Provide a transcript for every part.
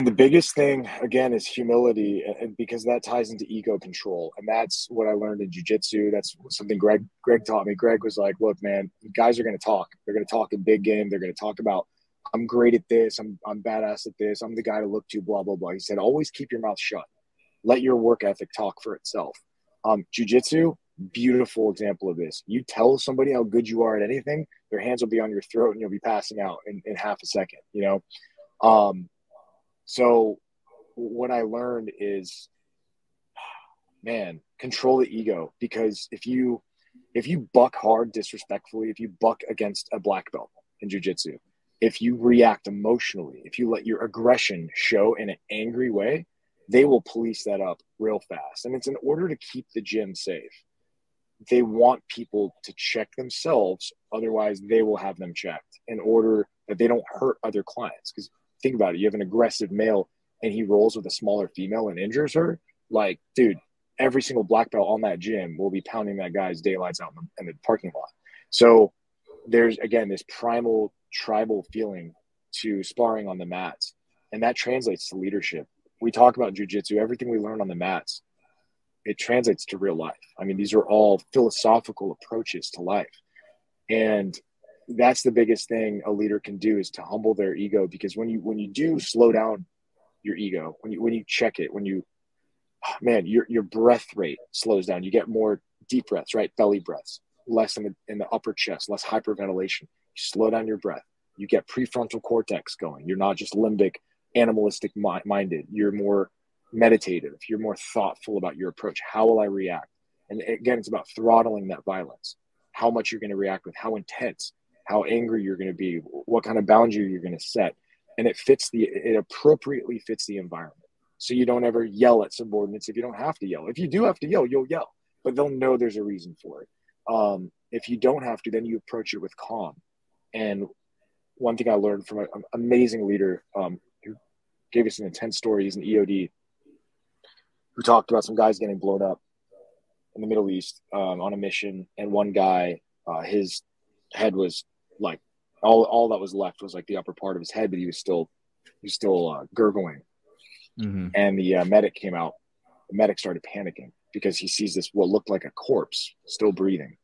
The biggest thing, again, is humility, and because that ties into ego control. And that's what I learned in jiu-jitsu. That's something Greg taught me. Greg was like, look, man, guys are going to talk. They're going to talk in big game. They're going to talk about, I'm great at this. I'm badass at this. I'm the guy to look to, blah, blah, blah. He said, always keep your mouth shut. Let your work ethic talk for itself. Jiu-jitsu, beautiful example of this. You tell somebody how good you are at anything, their hands will be on your throat and you'll be passing out in half a second, you know? So what I learned is, man, control the ego, because if you buck hard disrespectfully, if you buck against a black belt in jiu-jitsu, if you react emotionally, if you let your aggression show in an angry way, they will police that up real fast. And it's in order to keep the gym safe. They want people to check themselves, otherwise they will have them checked in order that they don't hurt other clients. Because think about it, you have an aggressive male and he rolls with a smaller female and injures her. Like, dude, every single black belt on that gym will be pounding that guy's daylights out in the parking lot. So there's, again, this primal tribal feeling to sparring on the mats. And that translates to leadership. We talk about jiu-jitsu, everything we learn on the mats, it translates to real life. I mean, these are all philosophical approaches to life. And that's the biggest thing a leader can do, is to humble their ego. Because when you do slow down your ego, when you check it, man, your breath rate slows down. You get more deep breaths, right? Belly breaths, less in the upper chest, less hyperventilation. You slow down your breath. You get prefrontal cortex going. You're not just limbic, animalistic minded. You're more meditative. You're more thoughtful about your approach. How will I react? And again, it's about throttling that violence. How much you're going to react with, how intense, how angry you're going to be, what kind of boundary you're going to set. And it appropriately fits the environment. So you don't ever yell at subordinates if you don't have to yell. If you do have to yell, you'll yell, but they'll know there's a reason for it. If you don't have to, then you approach it with calm. And one thing I learned from an amazing leader who gave us an intense story, he's an EOD, who talked about some guys getting blown up in the Middle East on a mission. And one guy, his head was like, all that was left was like the upper part of his head, but he was still gurgling. Mm-hmm. And the medic came out. The medic started panicking because he sees this, what looked like a corpse, still breathing.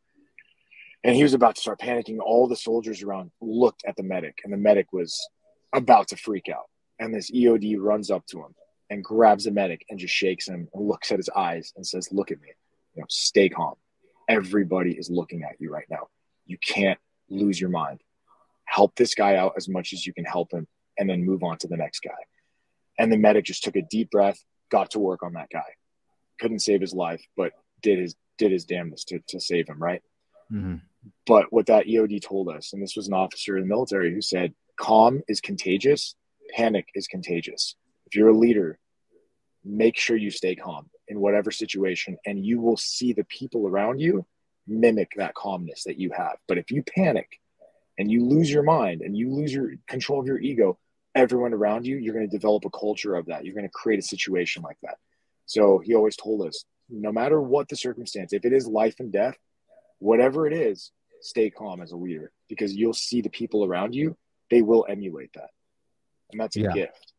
And he was about to start panicking. All the soldiers around looked at the medic, and the medic was about to freak out. And this EOD runs up to him and grabs the medic and just shakes him and looks at his eyes and says, look at me, stay calm. Everybody is looking at you right now. You can't lose your mind. Help this guy out as much as you can help him, and then move on to the next guy. And the medic just took a deep breath, got to work on that guy. Couldn't save his life, but did his damnedest to save him, right? Mm-hmm. But what that EOD told us, and this was an officer in the military who said, calm is contagious, panic is contagious. If you're a leader, make sure you stay calm in whatever situation, and you will see the people around you mimic that calmness that you have. But if you panic and you lose your mind and you lose your control of your ego, everyone around you, you're going to develop a culture of that. You're going to create a situation like that. So he always told us, no matter what the circumstance, if it is life and death, whatever it is, stay calm as a leader, because you'll see the people around you, they will emulate that. And that's a Yeah. gift.